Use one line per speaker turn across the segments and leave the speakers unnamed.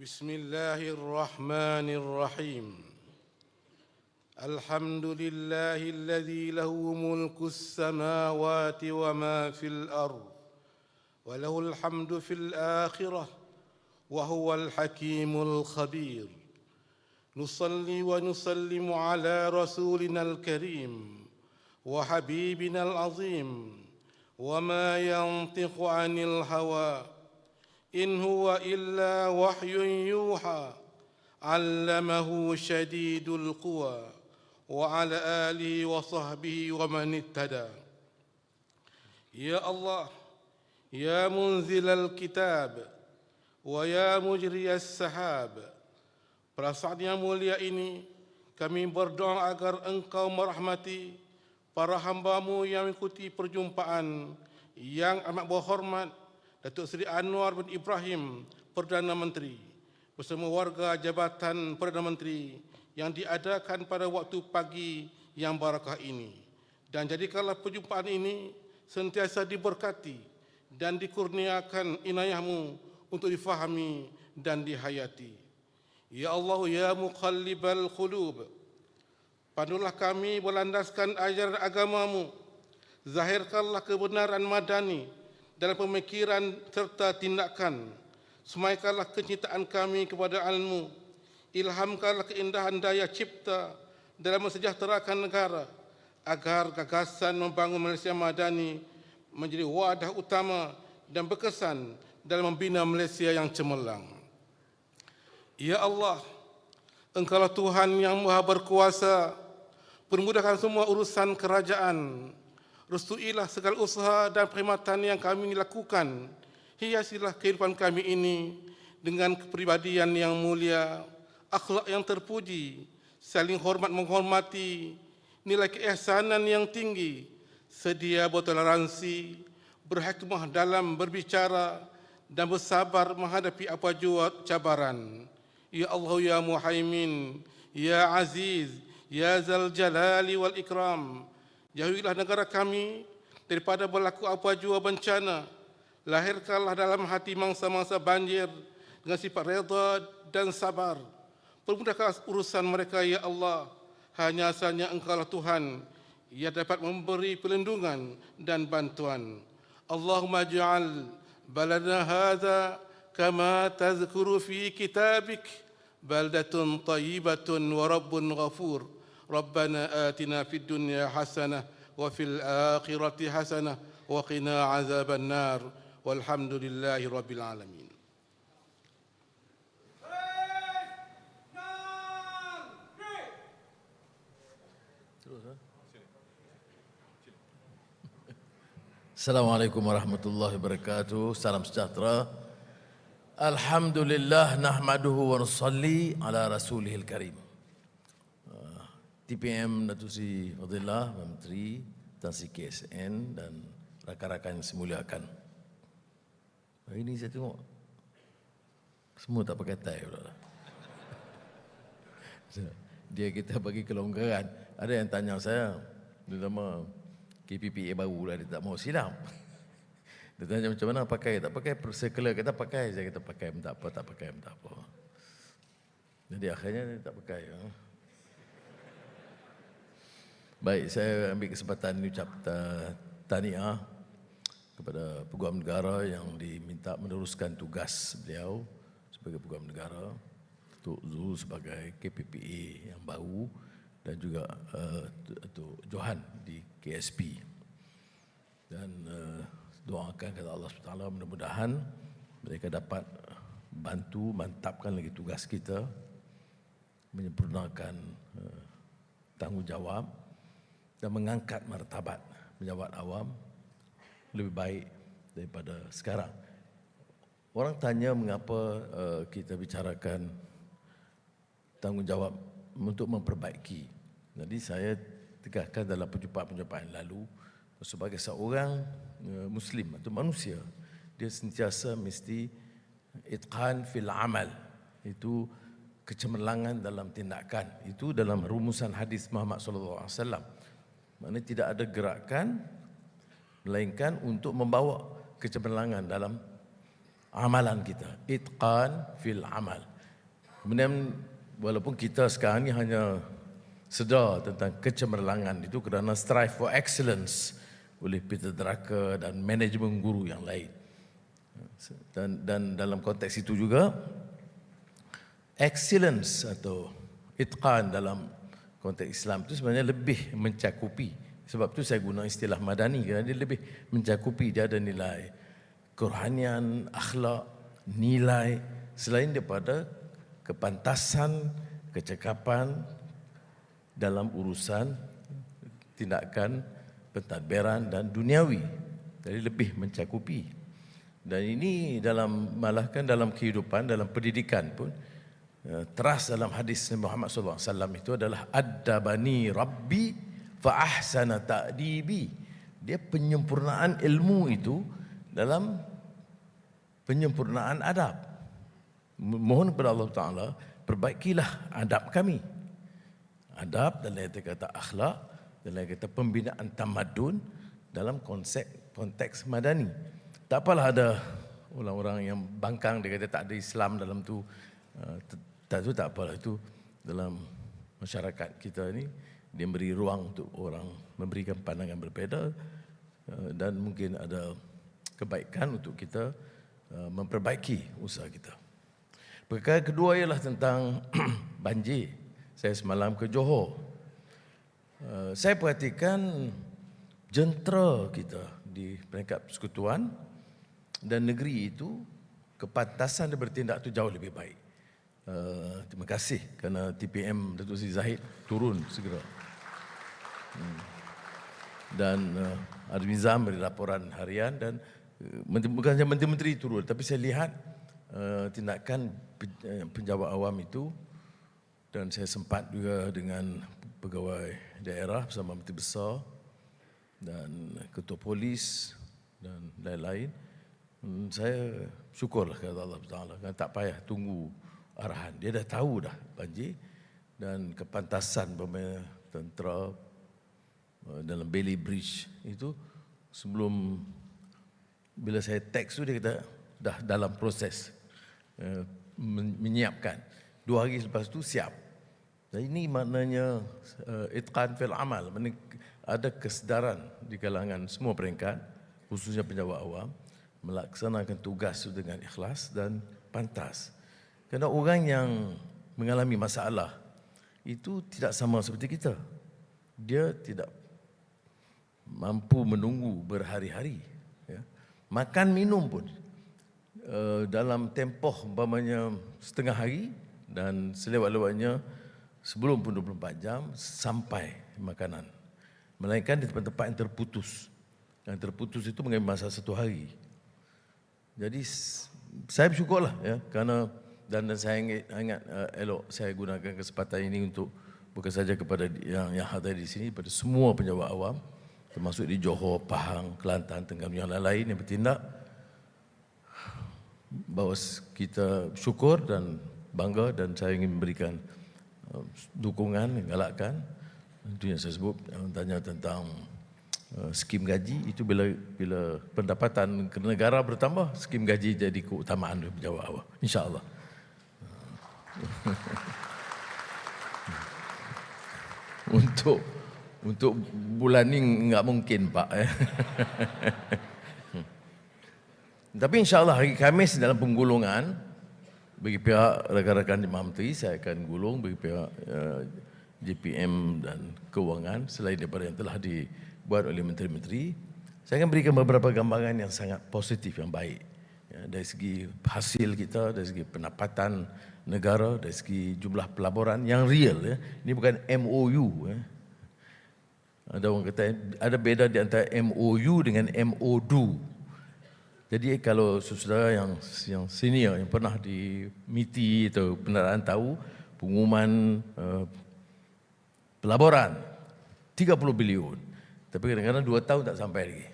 بسم الله الرحمن الرحيم. الحمد لله الذي له ملك السماوات وما في الأرض وله الحمد في الآخرة وهو الحكيم الخبير. نصلي ونسلم على رسولنا الكريم وحبيبنا العظيم وما ينطق عن الهوى إن هو إلا وحي يوحى علمه شديد القوى وعلى آله وصحبه ومن اهتدى. يا الله يا منزل الكتاب ويا مجري السحاب, pada saat yang mulia ini kami berdoa agar Engkau merahmati para hamba-Mu yang mengikuti perjumpaan yang amat berhormat Datuk Seri Anwar bin Ibrahim, Perdana Menteri, bersama warga Jabatan Perdana Menteri yang diadakan pada waktu pagi yang barakah ini. Dan jadikanlah perjumpaan ini sentiasa diberkati dan dikurniakan inayah-Mu untuk difahami dan dihayati. Ya Allah, ya muqallibal qulub, pandulah kami berlandaskan ajaran agama-Mu, zahirkanlah kebenaran madani dalam pemikiran serta tindakan, semaikanlah kecintaan kami kepada ilmu, ilhamkanlah keindahan daya cipta dalam mensejahterakan negara, agar gagasan membangun Malaysia Madani menjadi wadah utama dan berkesan dalam membina Malaysia yang cemerlang. Ya Allah, Engkaulah Tuhan yang Maha Berkuasa, permudahkan semua urusan kerajaan. Restuilah segala usaha dan perkhidmatan yang kami lakukan. Hiasilah kehidupan kami ini dengan kepribadian yang mulia, akhlak yang terpuji, saling hormat menghormati, nilai keihsanan yang tinggi, sedia bertoleransi, berhikmah dalam berbicara, dan bersabar menghadapi apa jua cabaran. Ya Allah ya Muhaimin, ya Aziz, ya Zal Jalali wal Ikram, jauhilah negara kami daripada berlaku apa jua bencana. Lahirkanlah dalam hati mangsa-mangsa banjir dengan sifat redha dan sabar. Permudahkanlah urusan mereka ya Allah. Hanya sahaja Engkaulah Tuhan yang dapat memberi perlindungan dan bantuan. Allahumma ja'al baladana hadha kama tazkuru fi kitabik baldatun tayyibatun wa rabbun ghafur. ربنا آتنا في الدنيا حسنة وفي الآخرة حسنة وقنا عذاب النار والحمد لله رب العالمين.
Assalamualaikum warahmatullahi wabarakatuh. Salam sejahtera. Alhamdulillah nahmaduhu wa nusalli ala rasulihil karim. TPM Datuk Seri Fadilah, Menteri, Tan Sri KSN dan rakan-rakan yang semuliakan. Hari ini saya tengok semua tak pakai tie pula. Dia kita bagi kelonggaran. Ada yang tanya saya, terutama KPPA baru lah, dia tak mau silap. Dia tanya macam mana pakai, tak pakai circular, kita pakai. Saya kata pakai, tak apa, tak pakai, tak apa. Jadi akhirnya dia tak pakai. Baik, saya ambil kesempatan ini ucap tahniah kepada Peguam Negara yang diminta meneruskan tugas beliau sebagai Peguam Negara, Datuk Zul sebagai KPPA yang baru dan juga Datuk Johan di KSP. Dan doakan kata Allah SWT mudah-mudahan mereka dapat bantu mantapkan lagi tugas kita, menyempurnakan tanggungjawab dan mengangkat martabat pejabat awam lebih baik daripada sekarang. Orang tanya mengapa kita bicarakan tanggungjawab untuk memperbaiki. Jadi saya tegaskan dalam perjumpaan-perjumpaan lalu, sebagai seorang Muslim atau manusia, dia sentiasa mesti itqan fil amal, itu kecemerlangan dalam tindakan. Itu dalam rumusan hadis Muhammad sallallahu alaihi wasallam. Maknanya tidak ada gerakan melainkan untuk membawa kecemerlangan dalam amalan kita. Itqan fil amal. Kemudian walaupun kita sekarang ni hanya sedar tentang kecemerlangan itu kerana strive for excellence oleh Peter Drucker dan manajemen guru yang lain. Dan dalam konteks itu juga excellence atau itqan dalam konteks Islam itu sebenarnya lebih mencakupi. Sebab itu saya guna istilah madani kerana dia lebih mencakupi. Dia ada nilai kerohanian, akhlak, nilai selain daripada kepantasan, kecekapan dalam urusan tindakan pentadbiran dan duniawi. Jadi lebih mencakupi. Dan ini malahkan dalam kehidupan, dalam pendidikan pun teras dalam hadis Nabi Muhammad SAW itu adalah addabani rabbi fa ahsana ta'dibi. Dia penyempurnaan ilmu itu dalam penyempurnaan adab. Mohon kepada Allah Ta'ala, perbaikilah adab kami. Adab dalam kata akhlak, dalam kata pembinaan tamadun dalam konteks madani. Tak apalah ada orang-orang yang bangkang, dia kata tak ada Islam dalam tu. Tak apalah, itu dalam masyarakat kita ni dia beri ruang untuk orang memberikan pandangan berbeza dan mungkin ada kebaikan untuk kita memperbaiki usaha kita. Perkara kedua ialah tentang banjir. Saya semalam ke Johor. Saya perhatikan jentera kita di peringkat persekutuan dan negeri itu, kepantasan dia bertindak itu jauh lebih baik. Terima kasih kerana TPM Datuk Seri Zahid turun segera. Dan Azmizam beri laporan harian dan bukan saja menteri-menteri turun, tapi saya lihat tindakan penjawat awam itu, dan saya sempat juga dengan pegawai daerah bersama Menteri Besar dan Ketua Polis dan lain-lain. Saya syukurlah kepada Allah Ta'ala, kan tak payah tunggu arahan. Dia dah tahu dah banjir dan kepantasan pemain tentera dalam Bailey Bridge itu sebelum bila saya teks tu dia kata dah dalam proses menyiapkan. 2 hari lepas tu siap. Dan ini maknanya itqan fil amal. Ada kesedaran di kalangan semua peringkat, khususnya penjawat awam, melaksanakan tugas itu dengan ikhlas dan pantas. Kerana orang yang mengalami masalah itu tidak sama seperti kita. Dia tidak mampu menunggu berhari-hari. Ya. Makan minum pun dalam tempoh umpamanya setengah hari dan selewat-lewatnya sebelum pun 24 jam sampai makanan. Melainkan di tempat-tempat yang terputus. Yang terputus itu mengambil masa 1 hari. Jadi saya bersyukurlah ya, kerana dan saya ingat elok saya gunakan kesempatan ini untuk bukan saja kepada yang hadir di sini, pada semua penjawat awam termasuk di Johor, Pahang, Kelantan, Terengganu yang lain yang bertindak, bahawa kita syukur dan bangga, dan saya ingin memberikan dukungan, galakkan. Itu yang saya sebut, tanya tentang skim gaji, itu bila pendapatan negara bertambah, skim gaji jadi keutamaan penjawat awam, insya-Allah. Untuk bulan ni enggak mungkin, Pak. Tapi insya-Allah hari Khamis dalam penggulungan bagi pihak rakan-rakan jemaah menteri, saya akan gulung bagi pihak JPM dan kewangan selain daripada yang telah dibuat oleh menteri-menteri. Saya akan berikan beberapa gambaran yang sangat positif, yang baik. Ya, dari segi hasil kita, dari segi pendapatan negara, dari segi jumlah pelaburan yang real. Ya. Ini bukan MOU. Ya. Ada orang kata ada beza di antara MOU dengan MODU. Jadi kalau saudara yang senior yang pernah di MITI atau pendaraan tahu pengumuman pelaburan 30 bilion. Tapi kadang-kadang 2 tahun tak sampai lagi.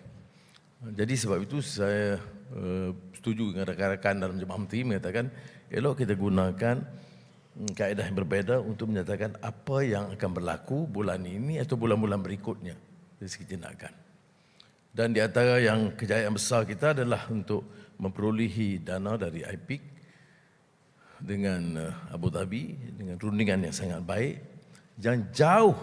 Jadi sebab itu saya setuju dengan rakan-rakan dalam jemaah menteri mengatakan elok kita gunakan kaedah yang berbeza untuk menyatakan apa yang akan berlaku bulan ini atau bulan-bulan berikutnya dari segi tindakan. Dan di antara yang kejayaan besar kita adalah untuk memperolehi dana dari IPIC dengan Abu Dhabi dengan rundingan yang sangat baik yang jauh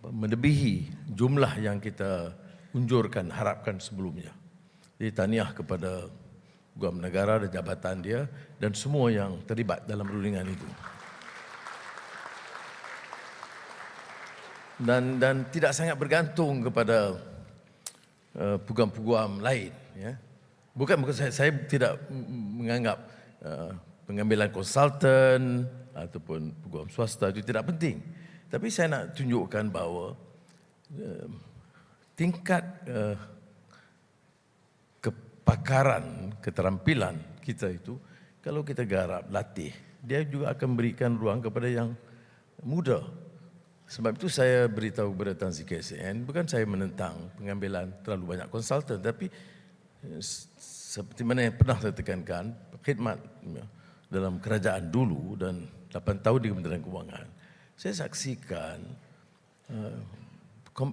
melebihi jumlah yang kita unjurkan, harapkan sebelumnya. Jadi tahniah kepada Guam Negara dan jabatan dia dan semua yang terlibat dalam rundingan itu. Dan tidak sangat bergantung kepada peguam-peguam lain. Ya. Bukan saya tidak menganggap pengambilan konsultan ataupun peguam swasta itu tidak penting. Tapi saya nak tunjukkan bahawa tingkat kepakaran, keterampilan kita itu, kalau kita garap, latih, dia juga akan berikan ruang kepada yang muda. Sebab itu saya beritahu kepada Tan Sri KSN, bukan saya menentang pengambilan terlalu banyak konsultan, tapi seperti mana yang pernah saya tekankan, khidmat dalam kerajaan dulu dan 8 tahun di Kementerian Kewangan, saya saksikan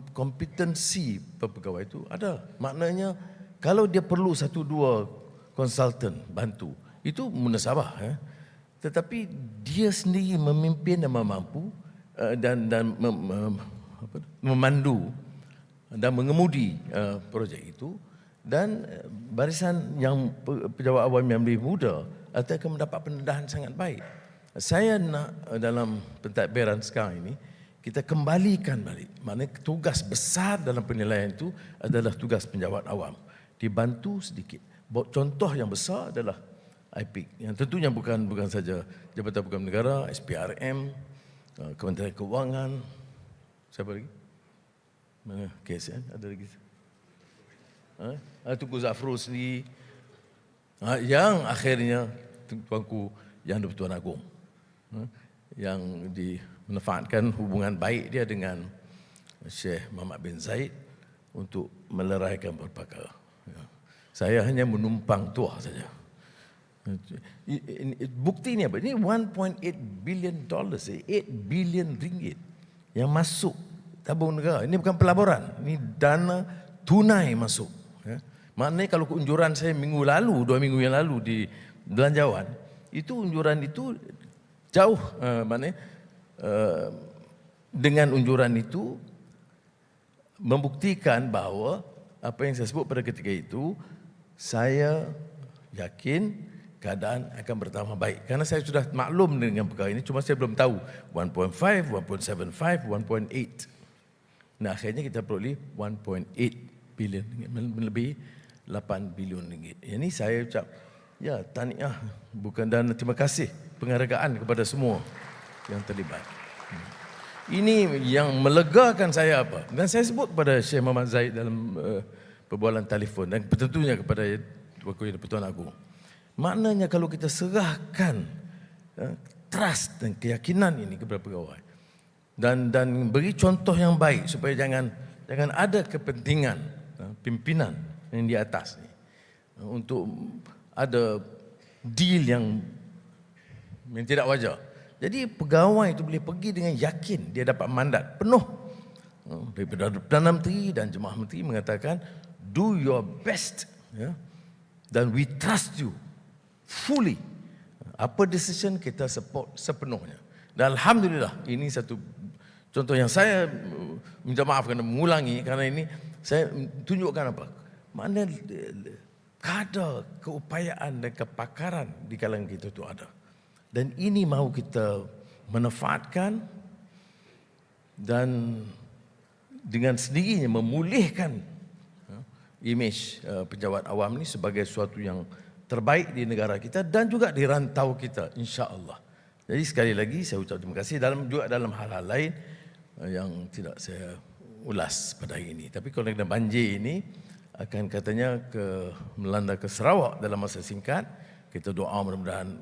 kompetensi pegawai itu ada. Maknanya kalau dia perlu 1-2 konsultan bantu, itu munasabah. Tetapi dia sendiri memimpin dan mampu dan memandu dan mengemudi projek itu, dan barisan yang pejabat awam yang lebih muda akan mendapat pendedahan sangat baik. Saya nak dalam pentadbiran sekarang ini kita kembalikan balik. Maknanya tugas besar dalam penilaian itu adalah tugas penjawat awam. Dibantu sedikit. Contoh yang besar adalah IPIC. Yang tentunya bukan saja Jabatan Peguam Negara, SPRM, Kementerian Kewangan, siapa lagi? Mana? KSN, ada lagi? Tunku Zafrul sendiri. Yang akhirnya Tuanku Yang di-Pertuan Agong. Yang dimanfaatkan hubungan baik dia dengan Syekh Muhammad bin Zaid untuk meleraikan perkara. Saya hanya menumpang tuah saja. Bukti ini apa? Ini 1.8 billion dollars, 8 billion ringgit yang masuk tabung negara. Ini bukan pelaburan, ini dana tunai masuk. Maknanya kalau unjuran saya minggu lalu, 2 minggu yang lalu di Belanjawan, itu unjuran itu jauh, maknanya dengan unjuran itu membuktikan bahawa apa yang saya sebut pada ketika itu, saya yakin keadaan akan bertambah baik. Karena saya sudah maklum dengan perkara ini, cuma saya belum tahu 1.5, 1.75, 1.8. Nah akhirnya kita peroleh 1.8 bilion ringgit, lebih 8 bilion ringgit. Ini saya ucap, ya tahniah, bukan, dan terima kasih, penghargaan kepada semua yang terlibat. Ini yang melegakan saya apa. Dan saya sebut kepada Syekh Muhammad Zaid dalam perbualan telefon dan tentunya kepada Tuanku Yang di-Pertuan Agong. Maknanya kalau kita serahkan trust dan keyakinan ini kepada pegawai dan beri contoh yang baik supaya jangan ada kepentingan pimpinan yang di atas ni untuk ada deal yang tidak wajar. Jadi pegawai itu boleh pergi dengan yakin dia dapat mandat penuh daripada Perdana Menteri dan Jemaah Menteri mengatakan do your best, dan we trust you fully. Apa decision kita support sepenuhnya. Dan alhamdulillah ini satu contoh yang saya minta maaf kerana mengulangi, kerana ini saya tunjukkan apa? Mana kadar keupayaan dan kepakaran di kalangan kita itu ada. Dan ini mahu kita manfaatkan dan dengan sendirinya memulihkan imej pejabat awam ini sebagai sesuatu yang terbaik di negara kita dan juga di rantau kita, insya-Allah. Jadi sekali lagi saya ucap terima kasih dalam hal-hal lain yang tidak saya ulas pada hari ini. Tapi kalau kena banjir ini akan katanya melanda ke Sarawak dalam masa singkat. Kita doa mudah-mudahan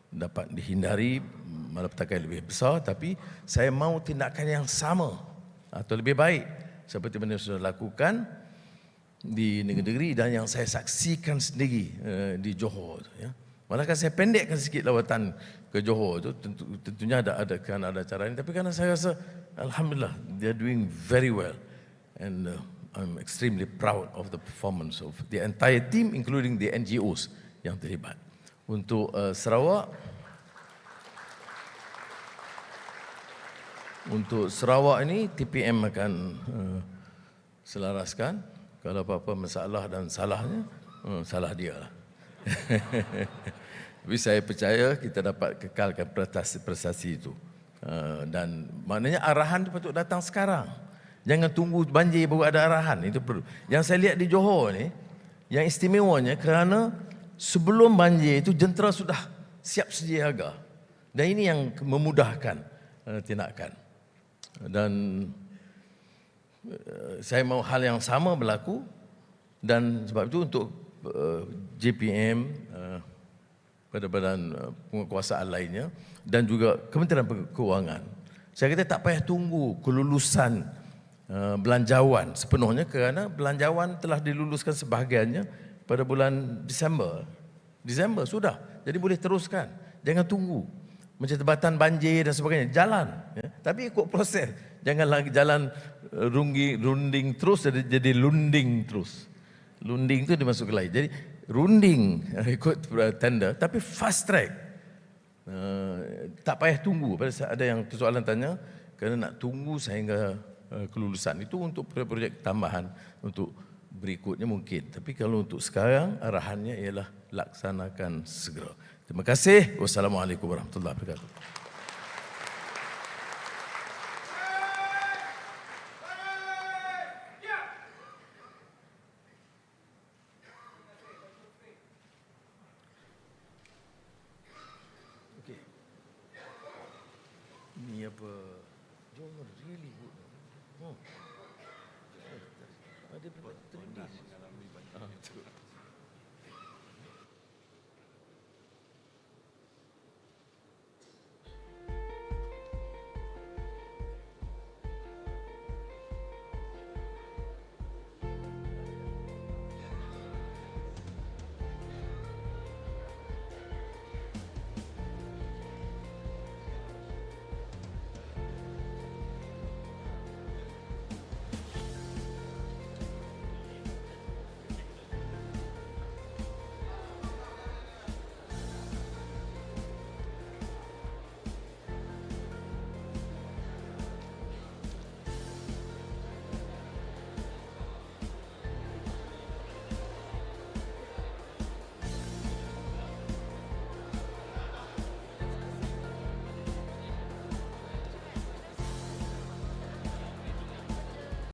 dapat dihindari malapetaka yang lebih besar. Tapi saya mahu tindakan yang sama atau lebih baik seperti mana sudah lakukan di negeri-negeri dan yang saya saksikan sendiri di Johor. Malahkan saya pendekkan sikit lawatan ke Johor itu, tentunya ada cara ini. Tapi kerana saya rasa alhamdulillah they are doing very well and I'm extremely proud of the performance of the entire team, including the NGOs yang terlibat. Untuk Sarawak ini TPM akan selaraskan. Kalau apa-apa masalah dan salahnya, salah dia lah. Tapi saya percaya kita dapat kekalkan prestasi itu. Dan maknanya arahan itu patut datang sekarang. Jangan tunggu banjir baru ada arahan, itu perlu. Yang saya lihat di Johor ni, yang istimewanya kerana sebelum banjir itu jentera sudah siap sedia siaga. Dan ini yang memudahkan tindakan. Dan saya mahu hal yang sama berlaku, dan sebab itu untuk JPM, badan-badan penguasaan lainnya dan juga Kementerian Keuangan, saya kata tak payah tunggu kelulusan belanjawan sepenuhnya, kerana belanjawan telah diluluskan sebahagiannya pada bulan Disember sudah, jadi boleh teruskan, jangan tunggu macam Tempatan banjir dan sebagainya, jalan ya. Tapi ikut proses, jangan lagi jalan runding terus jadi lunding terus. Lunding itu dimasuk ke lain. Jadi runding ikut tender, tapi fast track. Tak payah tunggu. Ada yang persoalan tanya, kerana nak tunggu sehingga kelulusan itu untuk projek tambahan untuk berikutnya mungkin. Tapi kalau untuk sekarang arahannya ialah laksanakan segera. Terima kasih. Wassalamualaikum warahmatullahi wabarakatuh.